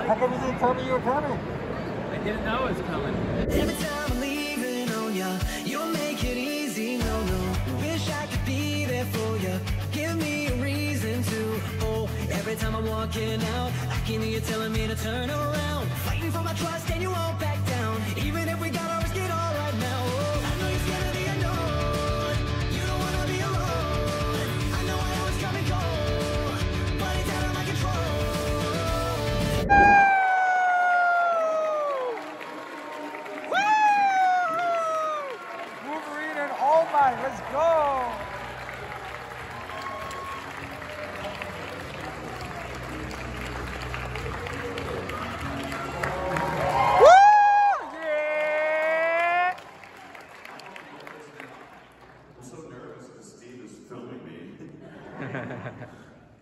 How come you didn't tell me you were coming? I didn't know it was coming. Every time I'm leaving on ya, you'll make it easy, no. Wish I could be there for ya. Give me a reason to. Oh, every time I'm walking out, I can hear you telling me to turn around. Fighting for my trust and you won't back down. Even if we gotta risk it all right now. Oh, I know you're scared of the unknown. You don't wanna be alone. I know I always come and go, but it's out of my control. Wolverine and All Might, let's go!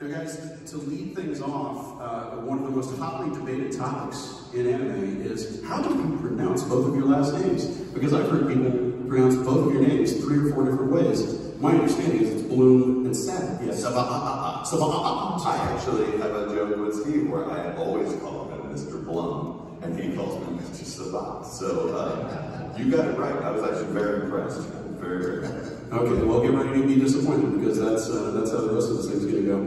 Now guys, to lead things off, one of the most hotly debated topics in anime is how do you pronounce both of your last names? Because I've heard people pronounce both of your names 3 or 4 different ways. My understanding is it's Blum and Sabat. Yes. Sabat. I actually have a joke with Steve where I always call him Mr. Blum, and he calls me Mr. Sabat. So you got it right. I was actually very impressed. Very. Okay, well, get ready to be disappointed because that's how the rest of this thing's going to go.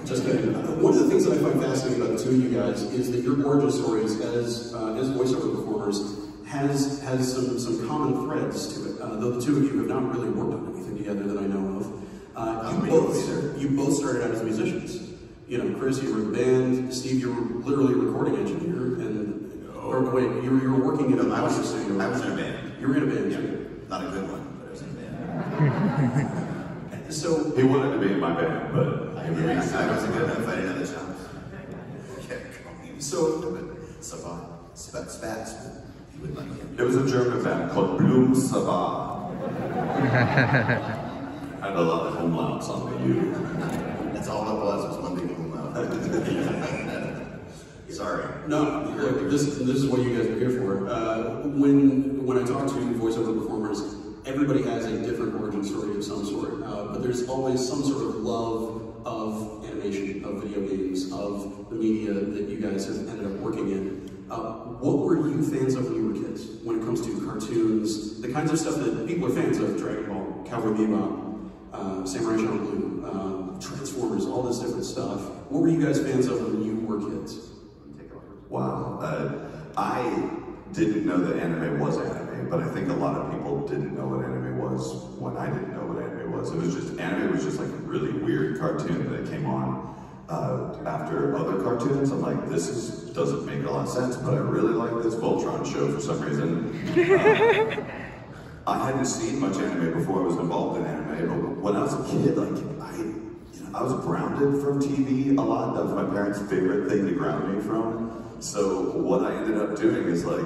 Just kidding. One of the things that I find fascinating about the two of you guys is that your origin stories as voiceover performers has some common threads to it. Though the two of you have not really worked on anything together that I know of. You both started out as musicians. You know, Chris, you were in a band. Steve, you were literally a recording engineer, and or wait, you were working in a recording studio. I was in a band. You were in a band, yeah. too. Not a good one, but I was in a band. So he wanted to be in my band, but I wasn't good enough. I didn't have the chance. So Spats. He would let me in. It was a German band called Blum Sabat. Had a lot of umlauts on the U. That's all it was one big umlaut. Sorry. No, look, this is what you guys are here for. When I talk to voiceover performers, everybody has a different origin story of some sort, but there's always some sort of love of animation, of video games, of the media that you guys have ended up working in. What were you fans of when you were kids? When it comes to cartoons, the kinds of stuff that people are fans of, Dragon Ball, Cowboy Bebop, Samurai Champloo, Transformers, all this different stuff. What were you guys fans of when you were kids? Wow. I didn't know that anime was anime, but I think a lot of people didn't know what anime was when I didn't know what anime was. Anime was just like a really weird cartoon that came on after other cartoons. I'm like, doesn't make a lot of sense, but I really like this Voltron show for some reason. I hadn't seen much anime before I was involved in anime, but when I was a kid, I was grounded from TV a lot. That was my parents' favorite thing to ground me from. So what I ended up doing is like,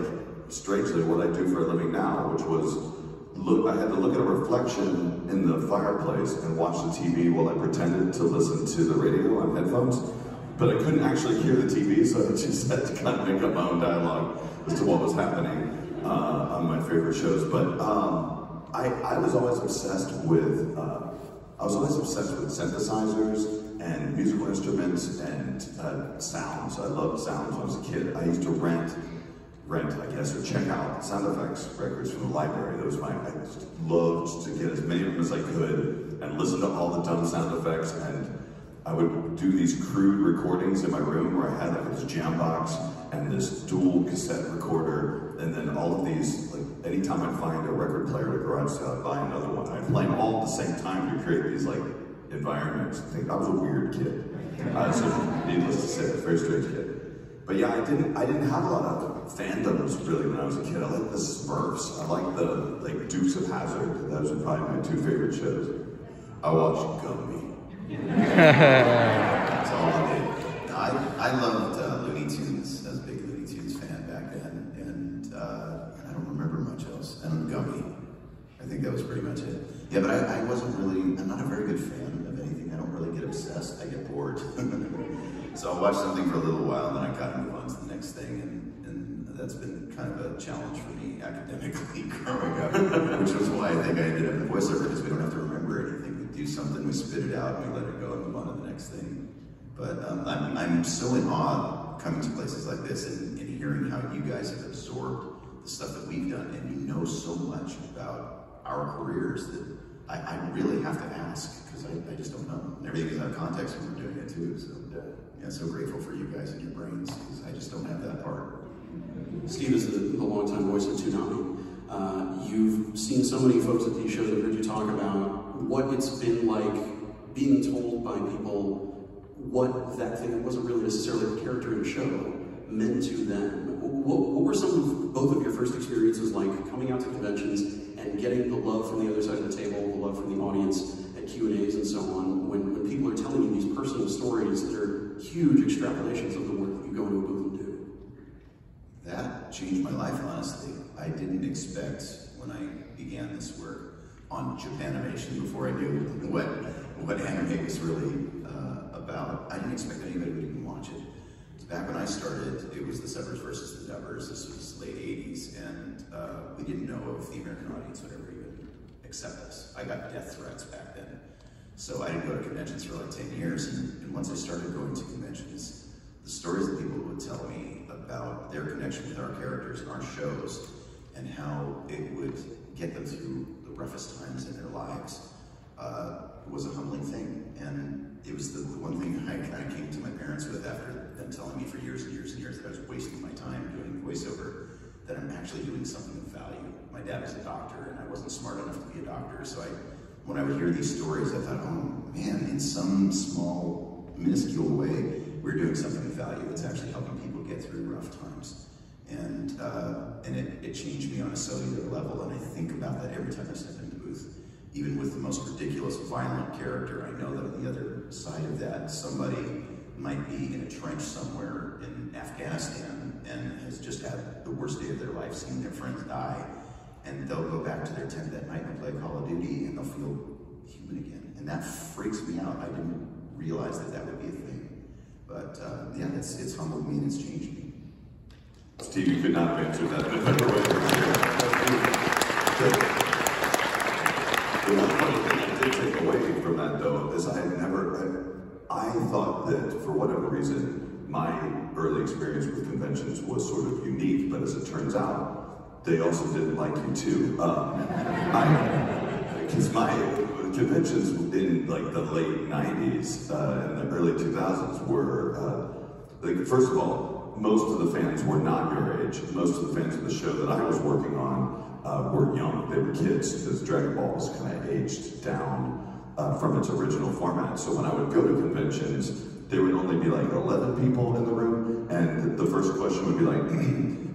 strangely, what I do for a living now, which was, I had to look at a reflection in the fireplace and watch the TV while I pretended to listen to the radio on headphones. But I couldn't actually hear the TV, so I just had to kind of make up my own dialogue as to what was happening on my favorite shows. But I was always obsessed with synthesizers and musical instruments and sounds. I loved sounds when I was a kid. I used to rent, I guess, or check out sound effects records from the library. I just loved to get as many of them as I could and listen to all the dumb sound effects. And I would do these crude recordings in my room where I had like this jam box and this dual cassette recorder, and then all of these, like anytime I'd find a record player at a garage sale, I'd buy another one. I'd play them all at the same time to create these like environments. I think I was a weird kid. So needless to say, I was a very strange kid. But yeah, I didn't have a lot of fandoms really when I was a kid. I liked the Smurfs. I liked the Dukes of Hazzard. Those are probably my 2 favorite shows. I watched Gumby. That's all I did. I loved Looney Tunes. I was a big Looney Tunes fan back then, and I don't remember much else. And Gumby. I think that was pretty much it. Yeah, but I'm not a very good fan of anything. I don't really get obsessed. I get bored. So I watched something for a little while, and then I got to move on to the next thing, and that's been kind of a challenge for me academically growing up, which was why I think I ended up in voiceover, because we don't have to remember anything. We do something, we spit it out, and we let it go and move on to the next thing. But I'm so in awe coming to places like this and hearing how you guys have absorbed the stuff that we've done, and you know so much about our careers that I really have to ask, because I just don't know. And everything is out of context when we're doing it too. So yeah, so grateful for you guys and your brains, because I just don't have that part. Steve is the longtime voice of Toonami. You've seen so many folks at these shows. I've heard you talk about what it's been like being told by people what that thing that wasn't really necessarily a character in a show meant to them. What were some of both of your first experiences like coming out to conventions and getting the love from the other side of the table, the love from the audience at Q&As and so on, when people are telling you these personal stories that are huge extrapolations of the work that you go into a booth and do? That changed my life, honestly. I didn't expect, when I began this work on Japanimation, before I knew what anime was really about, I didn't expect anybody would even watch it. Back when I started, it was the Subbers versus the Dubbers. This was late 80s, and we didn't know if the American audience would ever even accept us. I got death threats back then. So I didn't go to conventions for like 10 years, and once I started going to conventions, the stories that people would tell me about their connection with our characters and our shows, and how it would get them through the roughest times in their lives, was a humbling thing. And it was the one thing I kind of came to my parents with after them telling me for years and years and years that I was wasting my time doing voiceover, that I'm actually doing something of value. My dad was a doctor, and I wasn't smart enough to be a doctor, so when I would hear these stories, I thought, oh man, in some small, minuscule way, we're doing something of value that's actually helping people get through rough times. And it changed me on a cellular level, and I think about that every time I step into the booth. Even with the most ridiculous, violent character, I know that on the other side of that, somebody might be in a trench somewhere in Afghanistan and has just had the worst day of their life, seeing their friends die, and they'll go back to their tent that night and play Call of Duty, and they'll feel human again. And that freaks me out. I didn't realize that that would be a thing. But yeah, it's humbled me and it's changed me. Steve, you could not have answered that in a better way. The one thing I did take away from that, though, is I thought that, for whatever reason, my early experience with conventions was sort of unique, but as it turns out, they also didn't like you too. Because my conventions in like the late 90s and the early 2000s were, like, first of all, most of the fans were not your age. Most of the fans of the show that I was working on were young. They were kids, because Dragon Ball was kind of aged down from its original format. So when I would go to conventions, there would only be like 11 people in the room, and the first question would be like,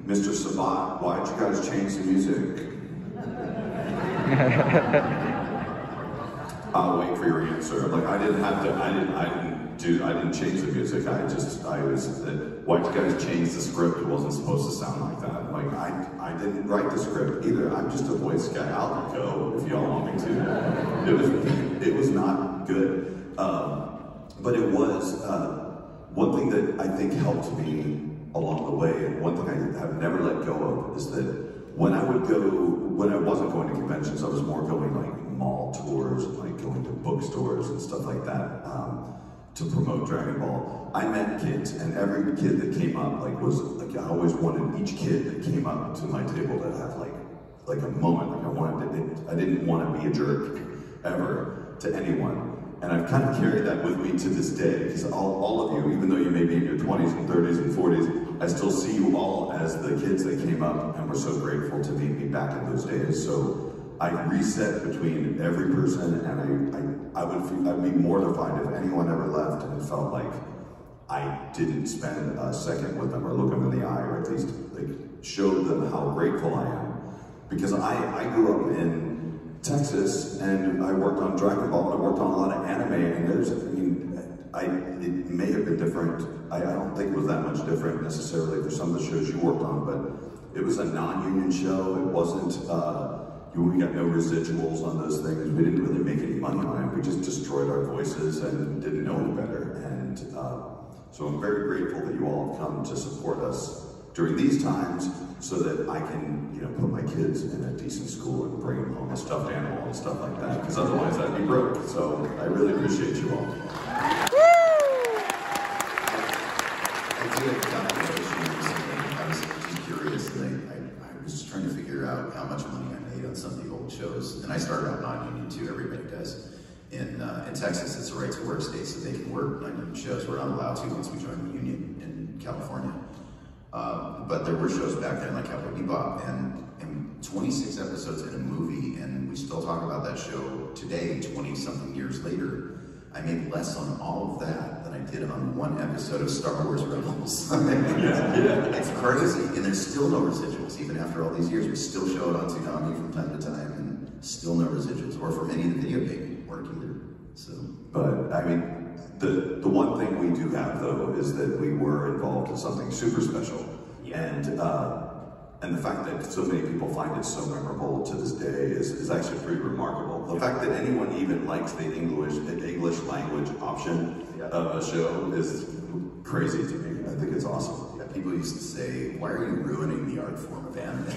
Mr. Sabat, why'd you guys change the music? I'll wait for your answer. Like, I didn't have to, I didn't change the music. Why'd you guys change the script? It wasn't supposed to sound like that. Like, I didn't write the script either. I'm just a voice guy. I'll go if y'all want me to. It was not good. But it was, one thing that I think helped me along the way, and one thing I have never let go of, is that when I wasn't going to conventions, I was more going like mall tours, and like going to bookstores and stuff like that to promote Dragon Ball. I met kids, and every kid that came up was like, I always wanted each kid that came up to my table to have like a moment. Like I didn't want to be a jerk ever to anyone. And I've kind of carried that with me to this day, because all of you, even though you may be in your 20s and 30s and 40s, I still see you all as the kids that came up and were so grateful to meet me back in those days. So I reset between every person, and I'd be mortified if anyone ever left and it felt like I didn't spend a second with them or look them in the eye, or at least like show them how grateful I am. Because I grew up in Texas, and I worked on Dragon Ball, and I worked on a lot of anime, and it may have been different. I don't think it was that much different necessarily for some of the shows you worked on, but it was a non-union show. It wasn't, we got no residuals on those things. We didn't really make any money on it. We just destroyed our voices and didn't know any better. And so I'm very grateful that you all have come to support us during these times, so that I can, put my kids in a decent school and bring them home a stuffed animal and stuff like that, because otherwise I'd be broke. So I really appreciate you all. I did local shows. And I started out non-union too, everybody does. In Texas, it's a right to work state, so they can work non-union shows. We're not allowed to once we join the union in California. But there were shows back then like Cowboy Bebop, and 26 episodes in a movie, and we still talk about that show today, 20-something years later. I made less on all of that than I did on one episode of Star Wars Rebels. It's crazy, and there's still no residuals. Even after all these years, we still show it on Tsunami from time to time, and still no residuals, or from any of the video game work either. So, but I mean, the one thing we do have though is that we were involved in something super special, and the fact that so many people find it so memorable to this day is actually pretty remarkable. The fact that anyone even likes the English language option of a show is crazy to me. I think it's awesome. Yeah, people used to say, "Why are you ruining the art form of anime?"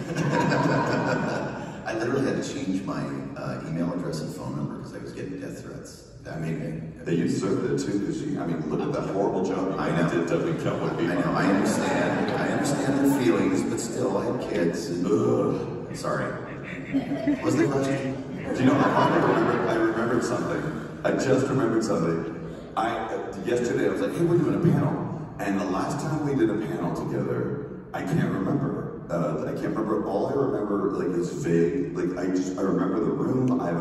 I literally had to change my email address and phone number because I was getting death threats. They deserved it too, because look at that horrible job you did dubbing Cowboy Bebop. I know, I understand their feelings, but still, I have kids. And, sorry. What's the question? Do you know, I remembered something. I just remembered something. Yesterday I was like, hey, we're doing a panel. And the last time we did a panel together, I can't remember. I can't remember. All I remember, is vague. I remember the room. I have a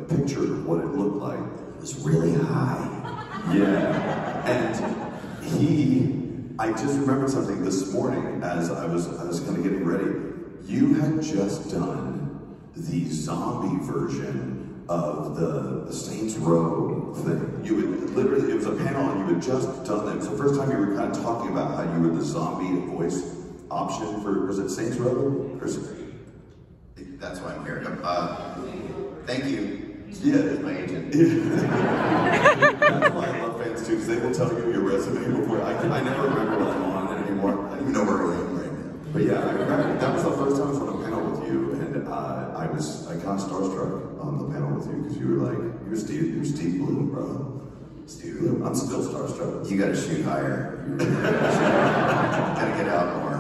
picture of what it looked like. It was really high. Yeah. And I just remembered something this morning as I was kind of getting ready. You had just done the zombie version of the Saints Row thing. You would literally, it was a panel, and you had just done that. It was the first time you were kind of talking about how you were the zombie voice option for, was it Saints Row? That's why I'm here. Thank you. Yeah, my agent. That's why I love fans too, because they will tell you your resume before. I never remember what I'm on anymore. I don't even know where I am right now. But yeah, I remember that was the first time I was on a panel with you, and I got starstruck on the panel with you because you were like, you're Steve Blum, bro. Steve Blum. I'm still starstruck. You got to shoot higher. Gotta get out more.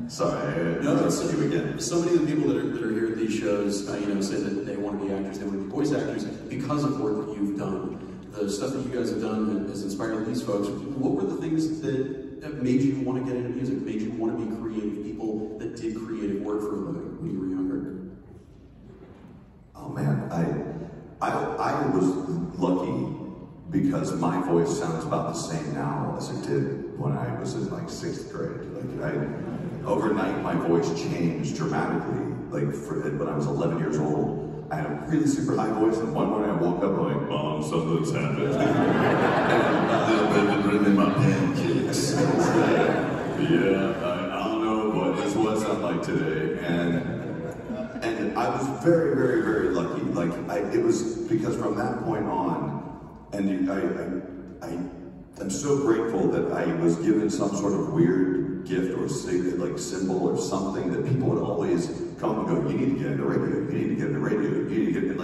Sorry, no, it's you again. So many of the people that are here at these shows, say that they want to be actors, they want to be voice actors because of work that you've done. The stuff that you guys have done has inspired these folks. What were the things that made you want to get into music? Made you want to be creative people that did creative work for a living when you were younger? Oh man, I was lucky because my voice sounds about the same now as it did when I was in 6th grade. Overnight, my voice changed dramatically. When I was 11 years old, I had a really super high voice, and one morning I woke up like, Mom, something's happened. And a little bit of rhythm in my pancakes. Yeah, I don't know what this would sound like today. And I was very, very, very lucky. It was because from that point on, and I'm so grateful that I was given some sort of weird gift or symbol or something that people would always come and go, you need to get into radio, you need to get into radio, you need to get into,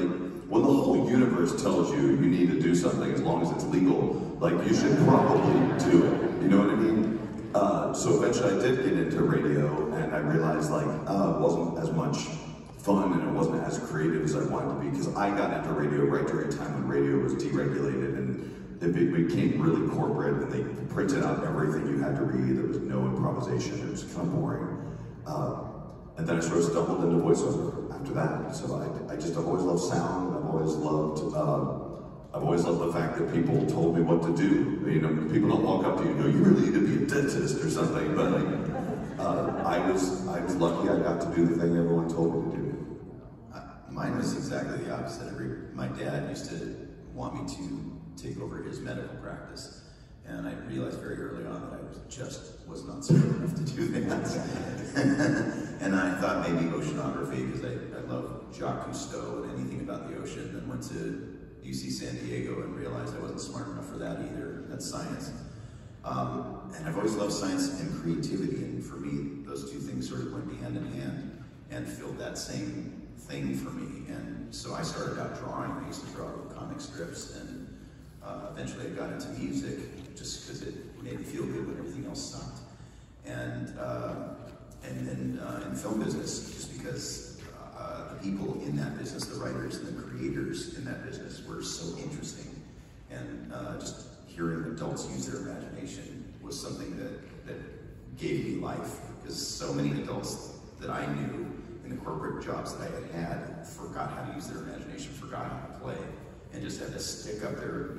when the whole universe tells you you need to do something as long as it's legal, you should probably do it, you know what I mean? So eventually I did get into radio, and I realized it wasn't as much fun and it wasn't as creative as I wanted to be, because I got into radio right during a time when radio was deregulated and it became really corporate, and they printed out everything you had to read. There was no improvisation. It was kind of boring. And then I sort of stumbled into voiceover after that. So I've always loved sound. I've always loved the fact that people told me what to do. People don't walk up to you and go, you really need to be a dentist or something. But I was lucky I got to do the thing everyone told me to do. Mine was exactly the opposite. My dad used to want me to take over his medical practice, and I realized very early on that I was not smart enough to do that. And I thought maybe oceanography, because I love Jacques Cousteau and anything about the ocean, and went to UC San Diego and realized I wasn't smart enough for that either. That's science. And I've always loved science and creativity, and for me, those two things sort of went hand in hand and filled that same thing for me. And so I started out drawing. I used to draw comic strips, and eventually I got into music just because it made me feel good when everything else sucked. And then in film business, just because people in that business, the writers and the creators in that business, were so interesting. And just hearing adults use their imagination was something that gave me life, because so many adults that I knew in the corporate jobs that I had forgot how to use their imagination, forgot how to play, and just had to stick up their,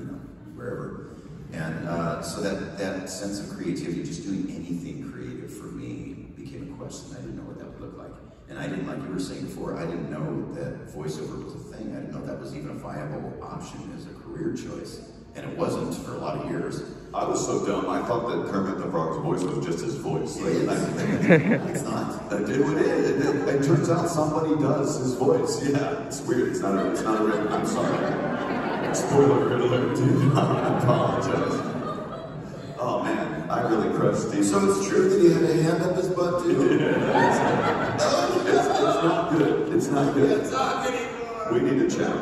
wherever. And so that sense of creativity, just doing anything creative for me became a question. I didn't know what that would look like. And I didn't, like you were saying before, I didn't know that voiceover was a thing. I didn't know that was even a viable option as a career choice. And it wasn't for a lot of years. I was so dumb. I thought that Kermit the Frog's voice was just his voice. It's not. It is. It turns out somebody does his voice. Yeah, it's weird. It's not a real. I'm sorry. Spoiler alert, dude. I apologize. Oh man, I really crushed Steve. So it's true that he had a hand up his butt too? Yeah, it's not good. It's not good. It's not good anymore. We need to chat.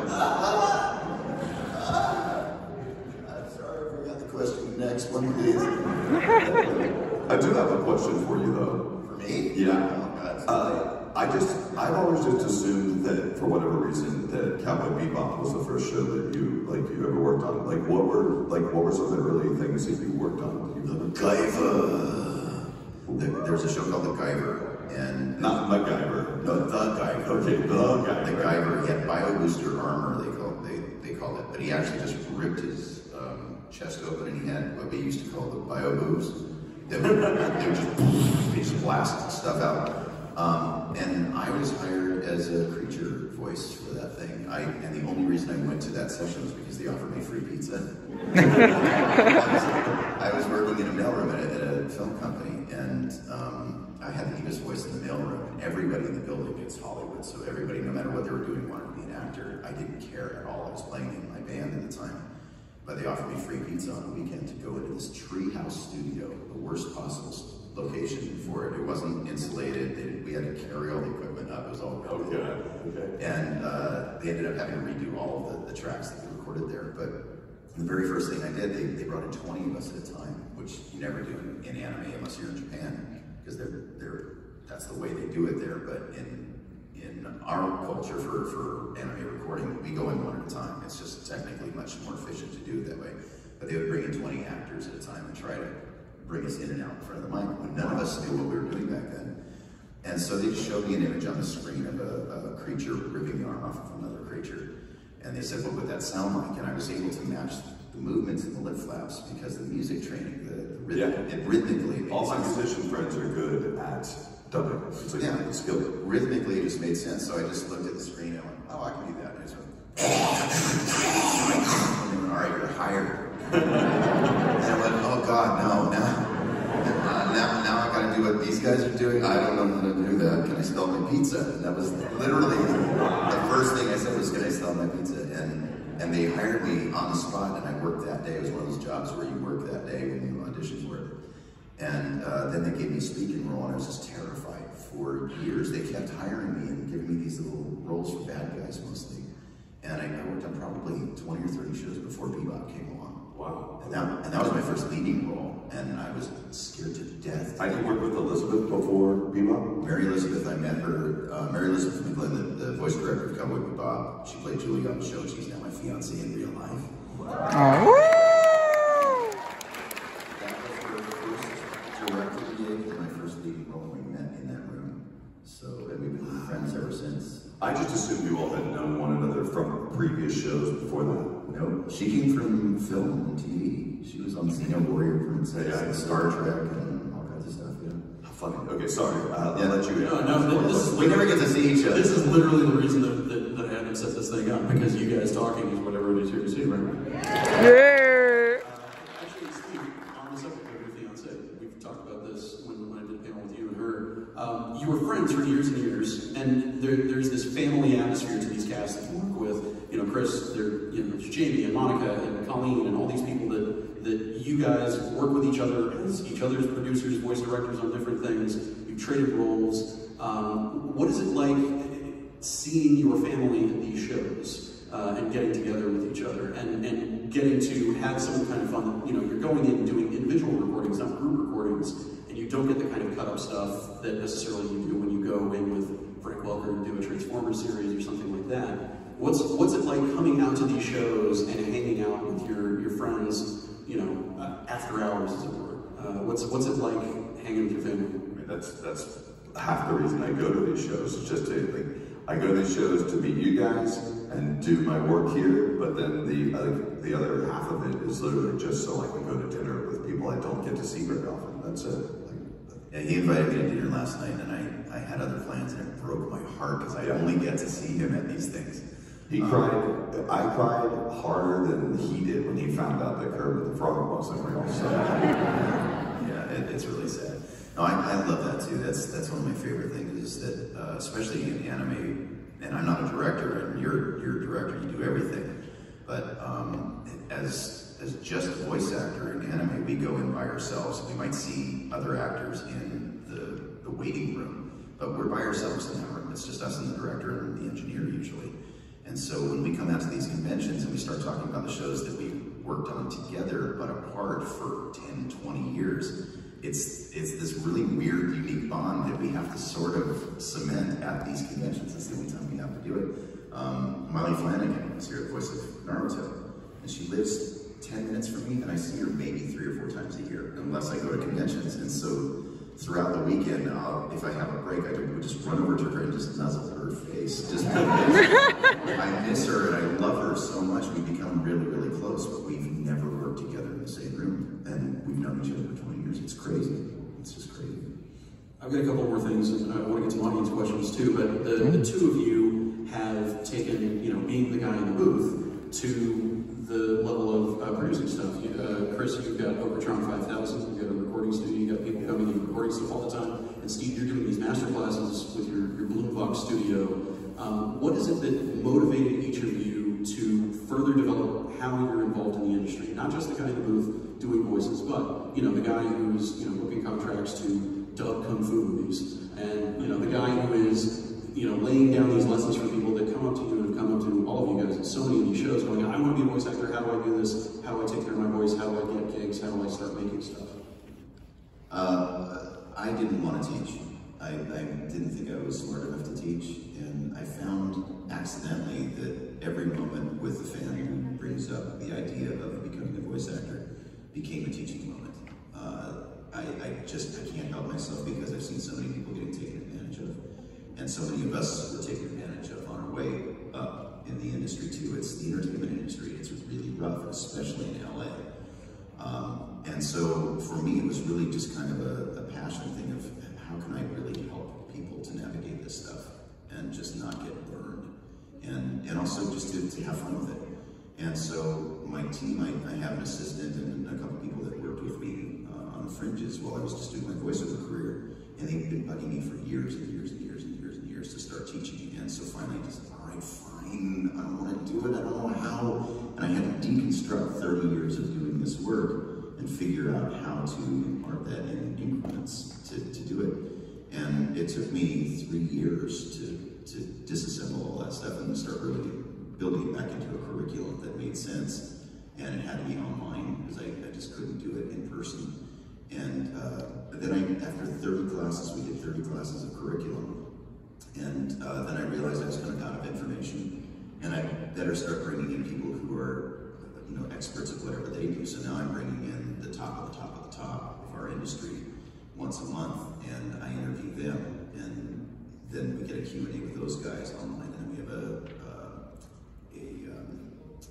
Question. Next one, please. I do have a question for you, though. For me? Yeah. Oh, I've always just assumed that, for whatever reason, that Cowboy Bebop was the first show that you ever worked on. What were some of the early things that you worked on? The MacGyver. There's a show called The Guyver, and not MacGyver. No, The Guyver. Okay, The Guyver. The Guyver. He had bio booster armor. They called it, but he actually just ripped his chest open, and he had what we used to call the bio boobs. They would just blast stuff out. And I was hired as a creature voice for that thing. And the only reason I went to that session was because they offered me free pizza. I was working in a mailroom at a film company, and I had the deepest voice in the mailroom, and everybody in the building gets Hollywood, so everybody, no matter what they were doing, wanted to be an actor. I didn't care at all. I was playing in my band at the time. But they offered me free pizza on the weekend to go into this treehouse studio, the worst possible location for it. It wasn't insulated. We had to carry all the equipment up. It was all Okay. And they ended up having to redo all of the tracks that we recorded there. But the very first thing I did, they brought in 20 of us at a time, which you never do in anime unless you're in Japan, because that's the way they do it there. But in our culture for anime recording, we go in one at a time. It's just technically much more efficient to do it that way. But they would bring in 20 actors at a time and try to bring us in and out in front of the mic when none of us knew what we were doing back then. And so they just showed me an image on the screen of a creature ripping the arm off of another creature. And they said, what would that sound like? And I was able to match the movements and the lip flaps because the music training, the rhythm, it rhythmically. All my musician friends are good at dubbing. It's like a skill. Rhythmically, it just made sense. So I just looked at the screen and went, oh, I can do that. And I just went, and they went, all right, you're hired. And I went, oh God, no, now I gotta do what these guys are doing. I don't know how to do that. Can I spell my pizza? And that was literally the first thing I said was, can I spell my pizza? And they hired me on the spot, and I worked that day. It was one of those jobs where you work that day when you audition for it. And then they gave me a speaking role, and I was just terrified for years. They kept hiring me and giving me these little roles for bad guys mostly. And I worked on probably 20 or 30 shows before Bebop came along. Wow. And that was my first leading role, and I was scared to death. I did work with Elizabeth before Bebop. Mary Elizabeth, I met her. Mary Elizabeth McGlynn, the voice director of Cowboy Bebop. She played Julie on the show. She's now my fiancée in real life. That was her first director gig and my first leading role. We met in that room. So, and we've been friends ever since. I just assumed you all had known one another from previous shows before that. No, she came from film and TV. She was on Xeno Warrior Princess and Star Trek and all kinds of stuff, How funny. Okay, sorry. I'll let you in. We never get to see each other. This is literally the reason that I had to set this thing up, because you guys talking is whatever it is here to see, right? Yeah. Actually, Steve, on the subject of your fiance, we've talked about this when I did a panel with you and her. You were friends for years and years, and there's this family atmosphere to these casts that you work with. You know, Chris, there's Jamie and Monica and Colleen and all these people that you guys work with each other as each other's producers, voice directors on different things. You've traded roles. What is it like seeing your family at these shows and getting together with each other and getting to have some kind of fun? You know, you're going in and doing individual recordings, not group recordings, and you don't get the kind of cut-up stuff that necessarily you do when you go in with Frank Welker to do a Transformers series or something like that. What's it like coming out to these shows and hanging out with your friends, you know, after hours, as it were? What's it like hanging with your family? I mean, that's half the reason I go to these shows. Is just to, like, I go to these shows to meet you guys and do my work here, but then the other half of it is literally just so I can go to dinner with people I don't get to see very often. That's it. Yeah, he invited me to dinner last night, and I had other plans, and it broke my heart because I only get to see him at these things. He cried. I cried harder than he did when he found out that Kermit the Frog wasn't real. So. Yeah, it's really sad. No, I love that too. That's one of my favorite things is that, especially in anime, and I'm not a director, and you're a director, you do everything. But as just a voice actor in anime, we go in by ourselves. We might see other actors in the waiting room, but we're by ourselves in that room. It's just us and the director and the engineer usually. And so when we come out to these conventions and we start talking about the shows that we worked on together but apart for 10, 20 years, it's this really weird, unique bond that we have to sort of cement at these conventions. That's the only time we have to do it. Miley Flanagan is here, the voice of Naruto, and she lives 10 minutes from me, and I see her maybe 3 or 4 times a year, unless I go to conventions. And so throughout the weekend, if I have a break, I would just run over to her and just nuzzle her face. Just I miss her and I love her so much. We become really, really close, but we've never worked together in the same room, and we've known each other for 20 years. It's crazy. It's just crazy. I've got a couple more things, and I want to get some audience questions too, but the two of you have taken, you know, being the guy in the booth to the level of producing stuff. Chris, you've got Overtron 5000, you've got a recording studio, you've got people coming in recording stuff all the time, and Steve, you're doing these master classes with your Blum studio. What is it that motivated each of you to further develop how you're involved in the industry? Not just the guy in the booth doing voices, but, you know, the guy who's, you know, booking contracts to dub kung fu movies, and, you know, the guy who is, you know, laying down these lessons for people that come up to you and have come up to all of you guys at so many of these shows going, I want to be a voice actor, how do I do this? How do I take care of my voice? How do I get gigs? How do I start making stuff? I didn't want to teach. I didn't think I was smart enough to teach, and I found accidentally that every moment with the fan who brings up the idea of becoming a voice actor became a teaching moment. I can't help myself because I've seen so many people getting taken advantage of. And so many of us were taken advantage of on our way up in the industry too. It's the entertainment industry. It's really rough, especially in LA. And so for me, it was really just kind of a passion thing of how can I really help people to navigate this stuff and just not get burned. And also just to have fun with it. And so my team, I have an assistant and a couple people that worked with me on the fringes while I was just doing my voiceover career. And they've been bugging me for years and years and years and years and years to start teaching again. So finally I just, all right, fine, I don't want to do it, I don't know how. And I had to deconstruct 30 years of doing this work and figure out how to impart that in increments to do it. And it took me 3 years to disassemble all that stuff and start really building it back into a curriculum that made sense. And it had to be online because I just couldn't do it in person. And then after 30 classes, we did 30 classes of curriculum. And then I realized I was kind of out of information. And I better start bringing in people who are, you know, experts at whatever they do. So now I'm bringing in the top of the top of the top of our industry once a month, and I interview them, and then we get a Q&A with those guys online, and then we have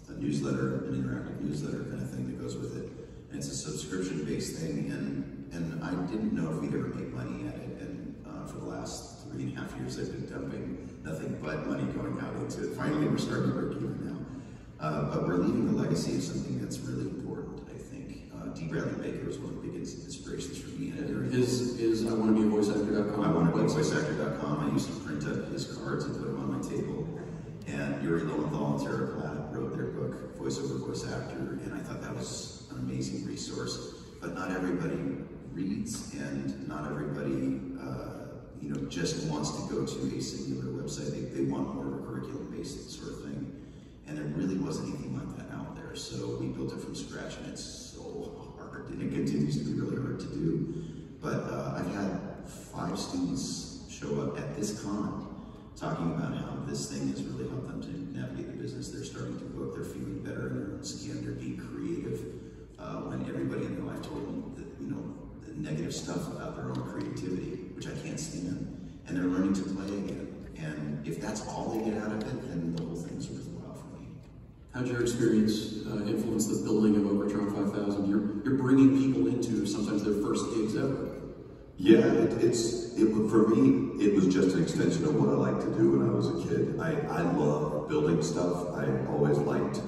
a newsletter, an interactive newsletter kind of thing that goes with it. And it's a subscription-based thing, and I didn't know if we'd ever make money at it, and for the last 3.5 years I've been dumping nothing but money going out into it. Finally, we're starting to break even now. But we're leaving a legacy of something that's really important, I think. D. Bradley Baker was one of the biggest inspirations for me. Is I want to be a voiceactor.com. I want to be a voiceactor.com. I used to print up his cards and put them on my table. And Yuri Lowenthal and Tara Platt wrote their book, Voiceover Voice Actor, and I thought that was an amazing resource. But not everybody reads, and not everybody you know, just wants to go to a singular website. They want more of a curriculum-based sort of thing. And there really wasn't anything like that out there. So we built it from scratch, and it's so hard, and it continues to be really hard to do. But I've had 5 students show up at this con talking about how this thing has really helped them to navigate the business. They're starting to go up, they're feeling better in their own skin, they're being creative. When everybody in their life told them that, you know, the negative stuff about their own creativity, which I can't stand, and they're learning to play again. And if that's all they get out of it, then the whole thing's worthwhile for me. How'd your experience influence the building of Overtron 5000? You're bringing people into sometimes their first gigs ever. Yeah, for me, it was just an extension of what I liked to do when I was a kid. I love building stuff. I always liked,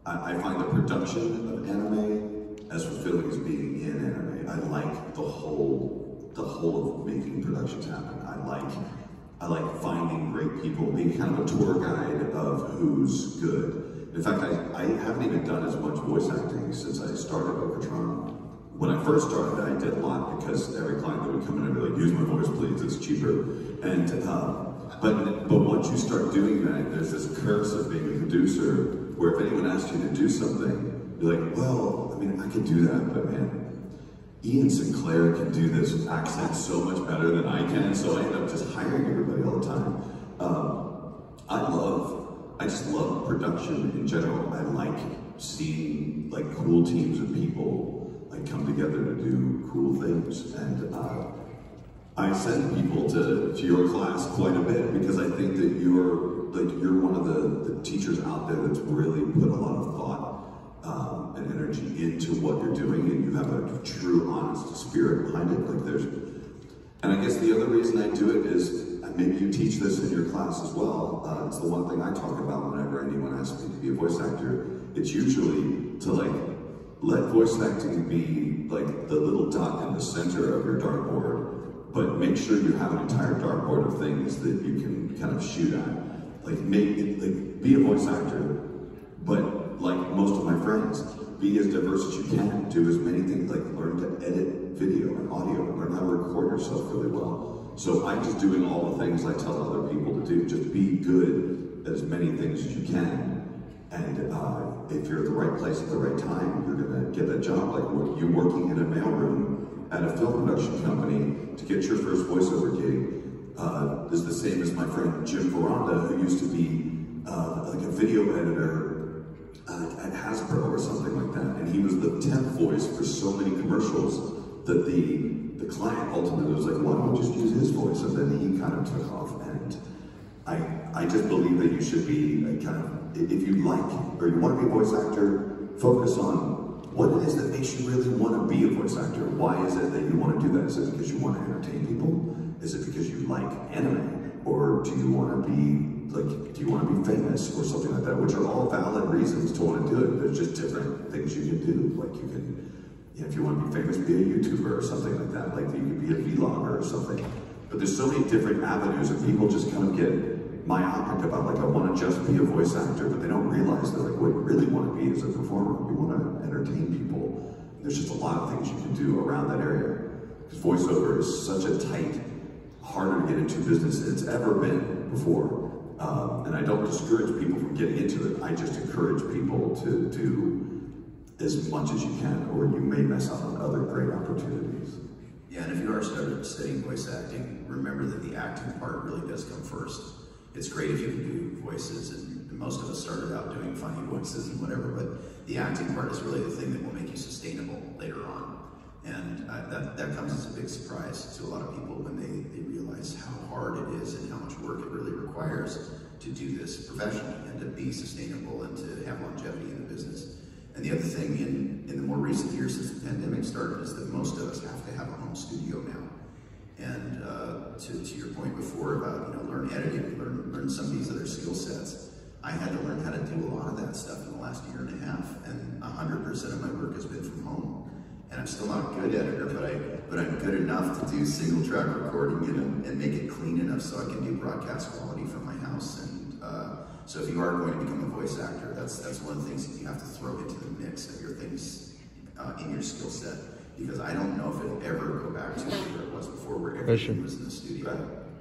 I find the production of anime as fulfilling as being in anime. I like the whole of making productions happen. I like finding great people, being kind of a tour guide of who's good. In fact, I haven't even done as much voice acting since I started Overtron. When I first started, I did a lot because every client that would come in and be like, use my voice please, it's cheaper. And but once you start doing that, there's this curse of being a producer where if anyone asks you to do something, you're like, well, I mean, I could do that, but man, Ian Sinclair can do this accent so much better than I can, so I end up just hiring everybody all the time. I just love production in general. I like seeing like cool teams of people like come together to do cool things, and I send people to your class quite a bit because I think that you're one of the teachers out there that's really put a lot of thought and energy into what you're doing, and you have a true, honest spirit behind it. And I guess the other reason I do it is, maybe you teach this in your class as well. It's the one thing I talk about whenever anyone asks me to be a voice actor. It's usually to let voice acting be like the little dot in the center of your dartboard, but make sure you have an entire dartboard of things that you can kind of shoot at. Be a voice actor, but like most of my friends, be as diverse as you can. Do as many things, learn to edit video and audio, learn how to record yourself really well. So I'm just doing all the things I tell other people to do. Just be good at as many things as you can. And if you're at the right place at the right time, you're gonna get that job. Like you working in a mailroom at a film production company to get your first voiceover gig is the same as my friend Jim Veranda, who used to be like a video editor at Hasbro or something like that. And he was the temp voice for so many commercials that the client ultimately was like, why don't we just use his voice? And then he kind of took off. And I just believe that you should be if you like, or you want to be a voice actor, focus on what it is that makes you really want to be a voice actor. Why is it that you want to do that? Is it because you want to entertain people? Is it because you like anime? Or do you want to be famous or something like that? Which are all valid reasons to want to do it. There's just different things you can do. Like you can, if you want to be famous, be a YouTuber or something like that. Like you could be a vlogger or something. But there's so many different avenues, and people just kind of get myopic about I want to just be a voice actor, but they don't realize that what you really want to be is a performer. You want to entertain people. There's just a lot of things you can do around that area. Because voiceover is such a tight, harder to get into business than it's ever been before. And I don't discourage people from getting into it. I just encourage people to do as much as you can, or you may miss out on other great opportunities. Yeah, and if you are studying voice acting, remember that the acting part really does come first. It's great if you can do voices, and most of us started out doing funny voices and whatever, but the acting part is really the thing that will make you sustainable later on. And that comes as a big surprise to a lot of people when they realize how hard it is and how much work it really requires to do this professionally and to be sustainable and to have longevity in the business. And the other thing in the more recent years since the pandemic started is that most of us have to have a home studio now. And to your point before about learn editing, learn some of these other skill sets, I had to learn how to do a lot of that stuff in the last year and a half, and 100% of my work has been from home. And I'm still not a good editor, but I'm good enough to do single track recording and make it clean enough so I can do broadcast quality from my house. And so if you are going to become a voice actor, that's one of the things that you have to throw into the mix of your things in your skill set. Because I don't know if it'll ever go back to where it was before, where everything was in the studio.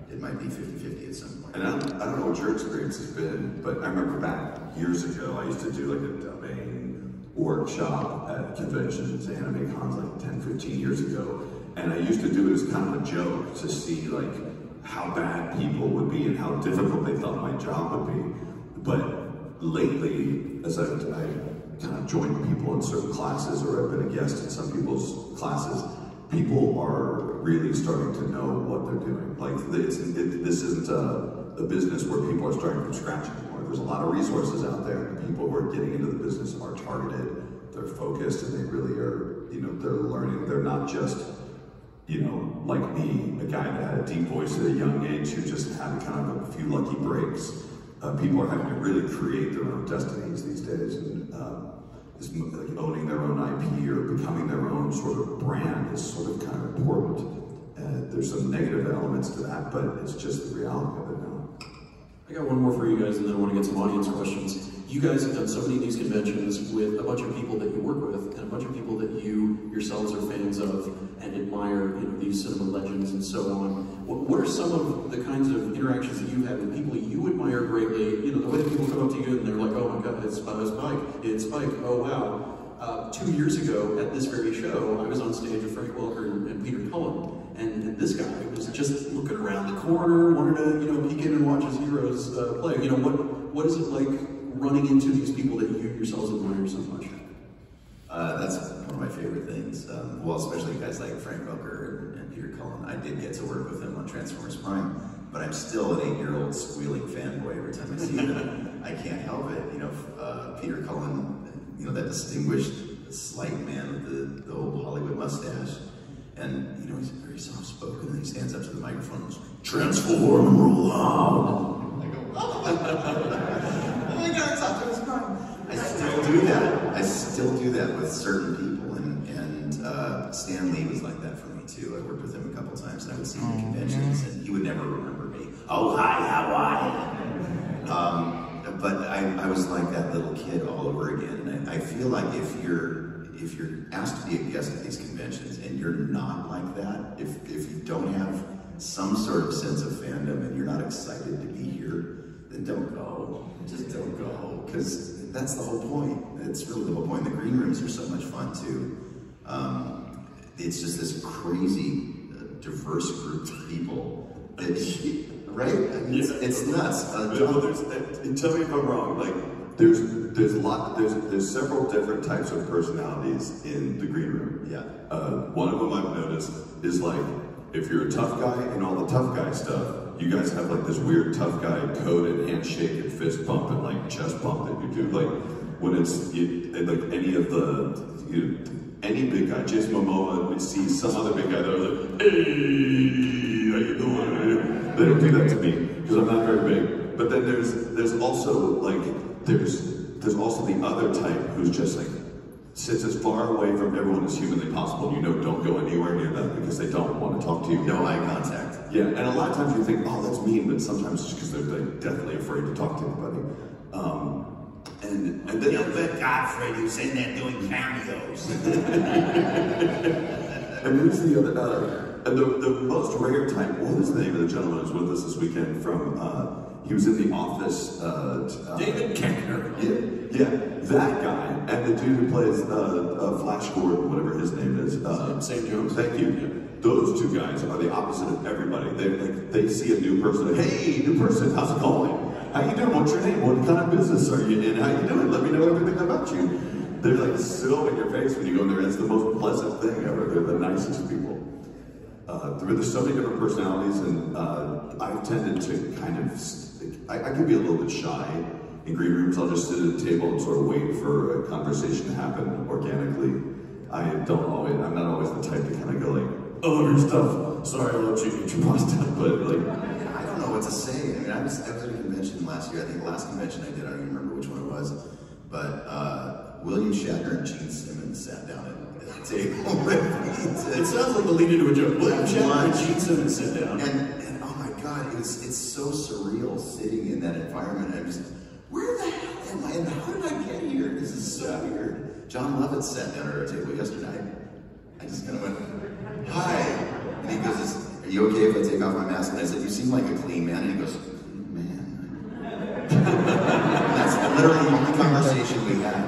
It might be 50-50 at some point. And I don't know what your experience has been, but I remember back years ago, I used to do a dubbing workshop at conventions, anime cons 10, 15 years ago. And I used to do it as kind of a joke to see how bad people would be and how difficult they thought my job would be. But lately, as I kind of joined people in certain classes, or I've been a guest in some people's classes, people are really starting to know what they're doing. Like, this isn't a business where people are starting from scratch anymore. There's a lot of resources out there, and people who are getting into the business are targeted, they're focused, and they really are, you know, they're learning. They're not just, you know, like me, a guy that had a deep voice at a young age who just had kind of a few lucky breaks. People are having to really create their own destinies these days, and like owning their own IP or becoming their own sort of brand is sort of kind of important. There's some negative elements to that, but it's just the reality of it now. I got one more for you guys, and then I want to get some audience questions. You guys have done so many of these conventions with a bunch of people that you work with, and a bunch of people that you yourselves are fans of and admire, you know, these cinema legends and so on. What are some of the kinds of interactions that you've had with people you admire greatly? You know, the way that people come up to you and they're like, oh my God, it's Spike, oh wow. 2 years ago at this very show, I was on stage with Frank Welker and Peter Cullen, and this guy was just looking around the corner, wanted to, you know, peek in and watch his heroes play. You know, what is it like running into these people that you yourselves admire so much? That's one of my favorite things. Well, especially guys like Frank Welker and Peter Cullen. I did get to work with them on Transformers Prime, but I'm still an 8-year-old squealing fanboy every time I see them. I can't help it. You know, Peter Cullen, you know, that distinguished, slight man with the old Hollywood mustache. And, you know, he's very soft-spoken, and he stands up to the microphone and goes, transform and roll out. I go, oh my God, it's Optimus Prime. I still do that. I still do that with certain people, and Stan Lee was like that for me too. I worked with him a couple times, and I would see him at conventions, and he would never remember me. Oh, hi, how are you? But I was like that little kid all over again, and I feel like if you're asked to be a guest at these conventions and you're not like that, if you don't have some sort of sense of fandom and you're not excited to be here, then don't go. Just don't go, because that's the whole point. It's really the whole point. The green rooms are so much fun too. It's just this crazy, diverse group of people. Right? I mean, it's nuts. Well, tell me if I'm wrong. Like, there's several different types of personalities in the green room. Yeah. One of them I've noticed is like, if you're a tough guy and all the tough guy stuff, you guys have like this weird tough guy code and handshake and fist bump and like chest bump that you do. Like when it's like any of the any big guy, Jason Momoa would see some other big guy that was like, hey, how you doing? They don't do that to me because I'm not very big. But then there's also like there's also the other type who's just like sits as far away from everyone as humanly possible. You know, don't go anywhere near them because they don't want to talk to you. No eye contact. Yeah, and a lot of times you think, oh, that's mean, but sometimes it's just because they're like, definitely afraid to talk to anybody. And then Gilbert Gottfried, who's in there doing cameos. And who's the other? And the most rare type. What is the name of the gentleman who's with us this weekend from? He was in The Office. David Koechner. Yeah, that guy, and the dude who plays Flash Gordon, whatever his name is. St. Jones. Thank you. Yeah. Those two guys are the opposite of everybody. They see a new person. Hey, new person, how's it going? How you doing? What's your name? What kind of business are you in? How you doing? Let me know everything about you. They're like so in your face when you go in there. It's the most pleasant thing ever. They're the nicest people. There's so many different personalities, and I've tended to kind of, I can be a little bit shy in green rooms. I'll just sit at a table and sort of wait for a conversation to happen organically. I'm not always the type to kind of go like, oh, your stuff, sorry, I'll let you get your pasta, but like. I don't know what to say. I mean, I was at a convention last year. I think the last convention I did, I don't even remember which one it was, but William Shatner and Gene Simmons sat down at the table with me. It sounds like the lead into a joke. William Shatner and Gene Simmons sit down. And oh my God, it's so surreal sitting in that environment. I'm just, where the hell am I? And how did I get here? This is so weird. John Lovett sat down at our table yesterday. I just kind of went, hi. And he goes, are you okay if I take off my mask? And I said, you seem like a clean man. And he goes, man. That's literally the only conversation we had.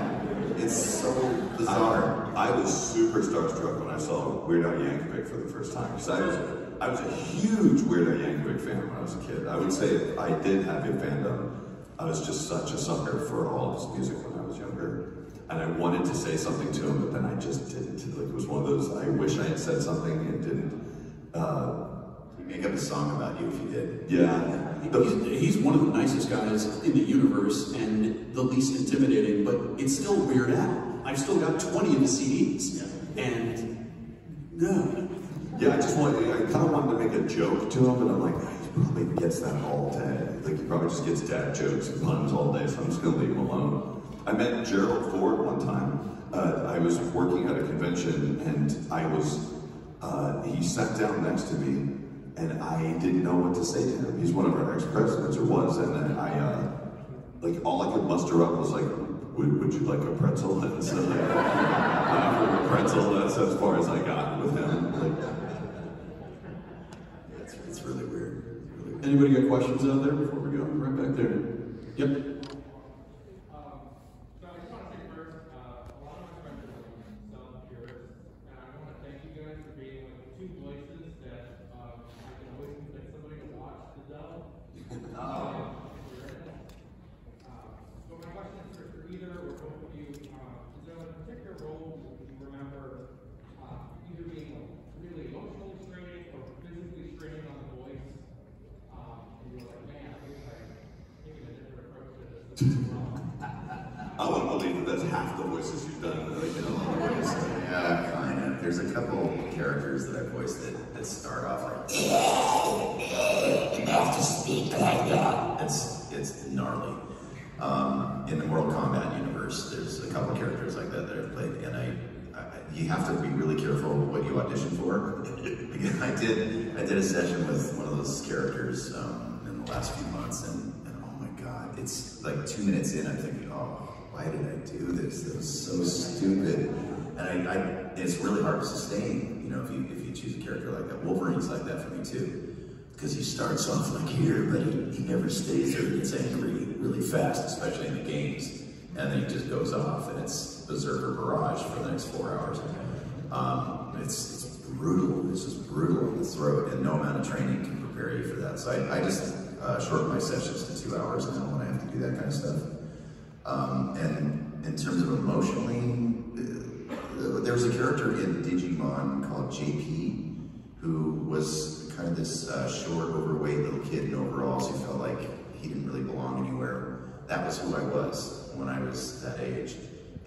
It's so bizarre. I was super starstruck when I saw Weird Al Yankovic for the first time. Because I was a huge Weird Al Yankovic fan when I was a kid. I would say if I did have a fandom, I was just such a sucker for all of his music when I was younger. And I wanted to say something to him, but then I just didn't. Like, it was one of those, I wish I had said something and didn't. He'd make up a song about you if you did. Yeah. He's one of the nicest guys in the universe and the least intimidating, but it's still Weird Al. I've still got 20 of the CDs. And no. Yeah, I kind of wanted to make a joke to him, but I'm like, he probably gets that all day. Like, he probably just gets dad jokes and puns all day, so I'm just gonna leave him alone. I met Gerald Ford one time. I was working at a convention, and he sat down next to me, and I didn't know what to say to him. He's one of our ex-presidents, or was, and then like, all I could muster up was like, would you like a pretzel? And so, like, I offered him a pretzel, that's as far as I got with him. Like, it's really weird. Anybody got questions out there before we go? Right back there. Yep. I want to believe that that's half the voices you've done. Like, you know, Yeah, kind of. There's a couple characters that I voiced that start off like, you have to speak like that. It's gnarly. In the Mortal Kombat universe, there's a couple characters like that I've played, and you have to be really careful what you audition for. I did a session with one of those characters in the last few months, and oh my god, it's like 2 minutes in, I'm thinking, oh, why did I do this? It was so stupid. And it's really hard to sustain, you know, if you choose a character like that. Wolverine's like that for me too, because he starts off like here, but he never stays there. He gets angry really fast, especially in the games, and then he just goes off, and it's Berserker Barrage for the next 4 hours. It's brutal. It's just brutal in the throat, and no amount of training can prepare you for that. So I just shorten my sessions to 2 hours now when I have to do that kind of stuff. And in terms of emotionally, there was a character in Digimon called JP, who was kind of this short, overweight little kid in overalls who felt like he didn't really belong anywhere. That was who I was when I was that age,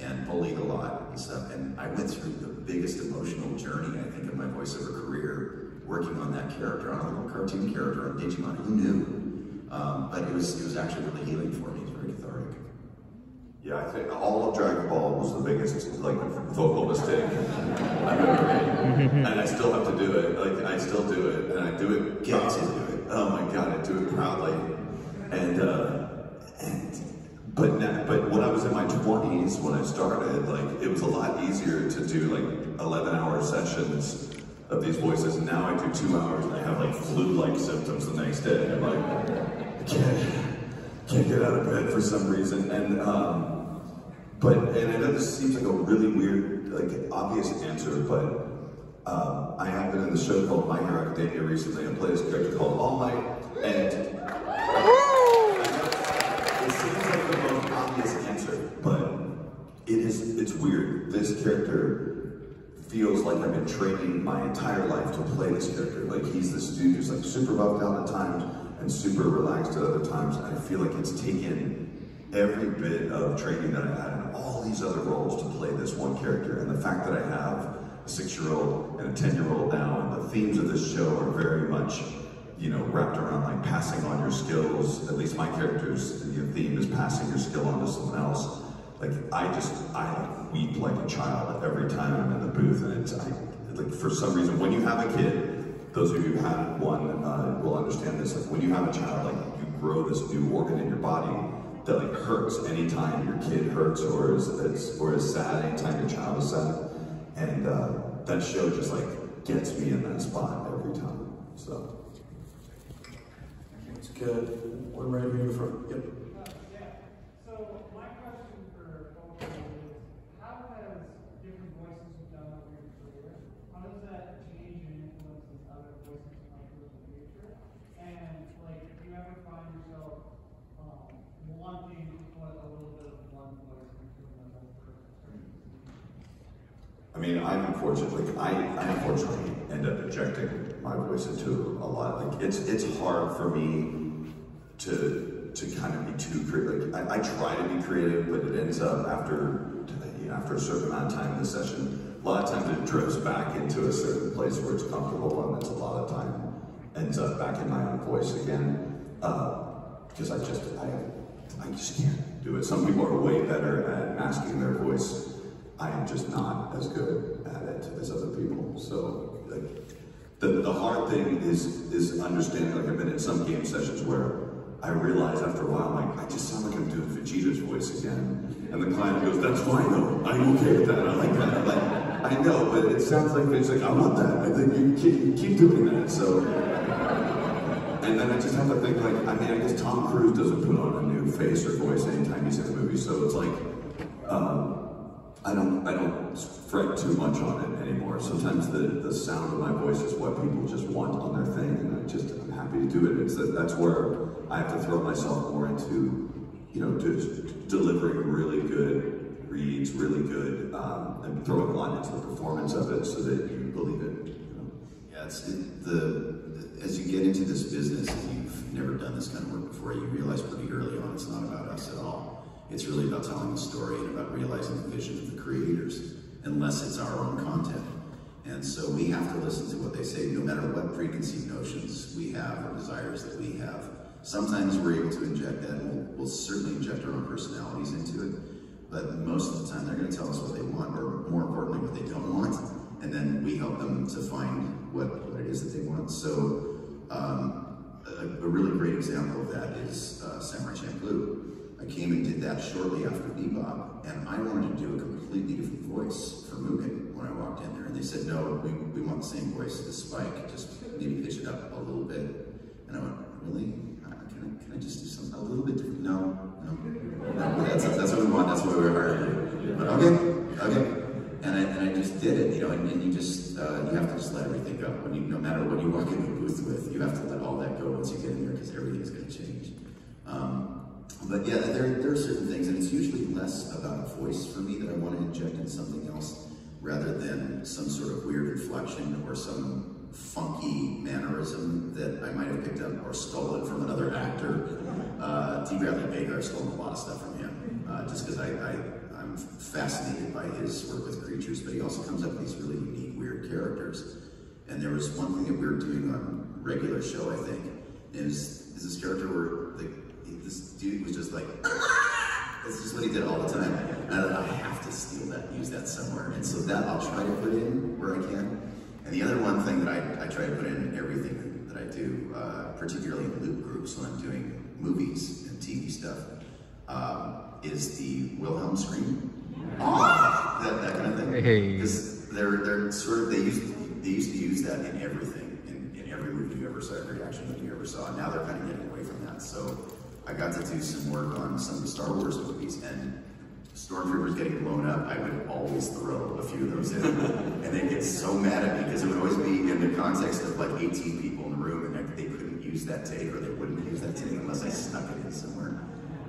and bullied a lot and stuff. And I went through the biggest emotional journey, I think, of my voiceover career, working on that character, on a little cartoon character on Digimon. Who knew? But it was actually really healing for me. It's very cathartic. yeah, I think all of Dragon Ball was the biggest, like, vocal mistake I've ever made. And I still have to do it. Like, I still do it, and I do it. Get to do it. Oh my god, I do it proudly. But when I was in my 20s, when I started, like, it was a lot easier to do like 11-hour sessions of these voices. And now I do 2 hours, and I have like flu-like symptoms the next day. I'm like, I can't get out of bed for some reason. And I know this seems like a really weird, like, obvious answer, but I have been in the show called My Hero Academia recently and played this character called All Might, and it seems like the most obvious answer, but it's weird. This character feels like I've been training my entire life to play this character. Like, he's this dude who's like super buffed out at times and super relaxed at other times, and I feel like it's taken every bit of training that I had in all these other roles to play this one character. And the fact that I have a 6-year-old and a 10-year-old now, and the themes of this show are very much, you know, wrapped around like passing on your skills. At least my character's theme is passing your skill on to someone else. Like, I weep like a child every time I'm in the booth, and like, for some reason, when you have a kid, those of you who had one will understand this. Like, when you have a child, like, you grow this new organ in your body that like hurts anytime your kid hurts or is sad anytime your child is sad, and that show just like gets me in that spot every time. So it's good. One right here in front. Yep. So my question for both of you is, how has different voices you've done over your career, how does that change and influence other voices I mean, I'm unfortunate. Like I unfortunately end up injecting my voice into a lot. Like it's hard for me to kind of be too creative. Like I try to be creative, but it ends up after a certain amount of time in the session, a lot of times it drifts back into a certain place where it's comfortable, and it's a lot of time ends up back in my own voice again. Because I just can't do it. Some people are way better at masking their voice. I am just not as good at it as other people. So like, the hard thing is understanding. Like I've been in some game sessions where I realize after a while, like, I just sound like I'm doing Vegeta's voice again. And the client goes, that's fine though, I'm okay with that, I like that. I'm like, I know, but it sounds like it's like, I want that. I think you keep doing that, so. And then I just have to think like, I mean, I guess Tom Cruise doesn't put on a new face or voice anytime he's in a movie, so it's like, I don't fret too much on it anymore. Sometimes the sound of my voice is what people just want on their thing, and I'm happy to do it. That's where I have to throw myself more into, just delivering really good reads, really good, and throwing a lot into the performance of it so that you believe it. Yeah, as you get into this business and you've never done this kind of work before, you realize pretty early on it's not about us at all. It's really about telling the story and about realizing the vision of the creators, unless it's our own content. And so we have to listen to what they say, no matter what preconceived notions we have or desires that we have. Sometimes we're able to inject that, and we'll certainly inject our own personalities into it, but most of the time they're going to tell us what they want, or more importantly, what they don't want, and then we help them to find what it is that they want. So a really great example of that is Samurai Champloo. I came and did that shortly after Bebop, and I wanted to do a completely different voice for Mugen when I walked in there, and they said, no, we want the same voice as Spike, just maybe pitch it up a little bit. And I went, really? Can I just do something a little bit different? No, that's what we want, that's what we were hired. But okay. And I just did it, and you just, you have to just let everything go. No matter what you walk in the booth with, you have to let all that go once you get in there, because everything is going to change. But yeah, there are certain things, and it's usually less about a voice for me that I want to inject in something else, rather than some sort of weird inflection or some funky mannerism that I might have picked up or stolen from another actor. D. Bradley Baker, I've stolen a lot of stuff from him, just because I'm fascinated by his work with creatures, but he also comes up with these really unique, weird characters. And there was one thing that we were doing on a regular show, I think, is this character where this dude was just like, it's just what he did all the time. And I thought, I have to steal that, use that somewhere. And so that I'll try to put in where I can. And the other one thing that I try to put in everything that I do, particularly in loop groups when I'm doing movies and TV stuff, is the Wilhelm scream. That kind of thing. Because they're sort of, they used to use that in everything, in every movie you ever saw, every action movie you ever saw. And now they're kind of getting away from that. So I got to do some work on some of the Star Wars movies, and stormtroopers getting blown up, I would always throw a few of those in. And they'd get so mad at me, because it would always be in the context of like 18 people in the room, and they couldn't use that take, or they wouldn't use that take unless I snuck it in somewhere.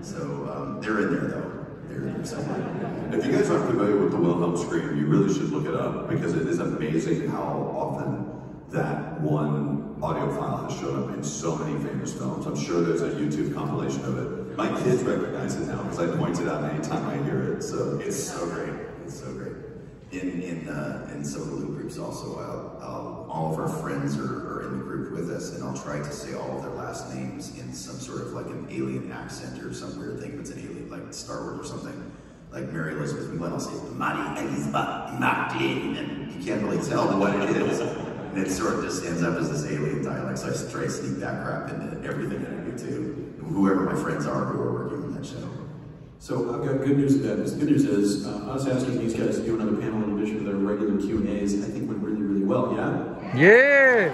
So they're in there though. They're in there somewhere. If you guys aren't familiar with the Wilhelm scream, you really should look it up, because it is amazing how often that one audio file has shown up in so many famous films. I'm sure there's a YouTube compilation of it. My kids recognize it now, because I point it out anytime I hear it. So it's so great. It's so great. In some of the loop groups also, all of our friends are in the group with us, and I'll try to say all of their last names in some sort of like an alien accent or some weird thing. If it's an alien, like Star Wars or something. Like Mary Elizabeth McGlynn, I'll say, Mari Elizabeth Martin, and you can't really tell what it is. And it sort of just ends up as this alien dialect, so I try to sneak that crap into everything that I do too. Whoever my friends are who are working on that show. So I've got good news and bad news. The good news is, us asking these guys to do another panel in addition to their regular Q&As, I think went really, really well, yeah? Yeah!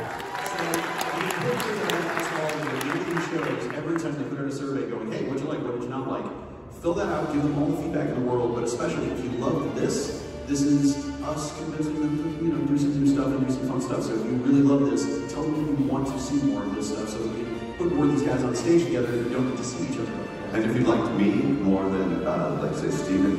So, every time they put out a survey going, hey, what'd you like, what did you not like? Fill that out, give them all the feedback in the world, but especially if you love this is us convincing them to, do some new stuff and do some fun stuff. So if you really love this, tell them you want to see more of this stuff so that we can put more of these guys on stage together and don't get to see each other. And if you liked me more than, like say, Steven,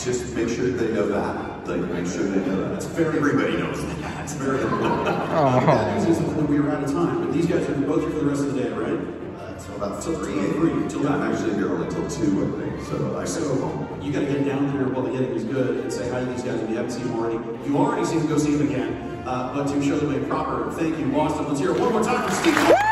just make sure they know that. Like, make sure they know that. That's very Everybody knows that. That's very important. The bad news is that we are out of time, but these guys are both here for the rest of the day, right? Until about Till 3. 3. Till I'm that. actually here only till 2, I think. So I So you got to get down there while the getting is good and say hi to these guys if you haven't seen them already. If you already seen them, go see them again. But to show them a proper thank you, Boston, let's hear it one more time for Steve.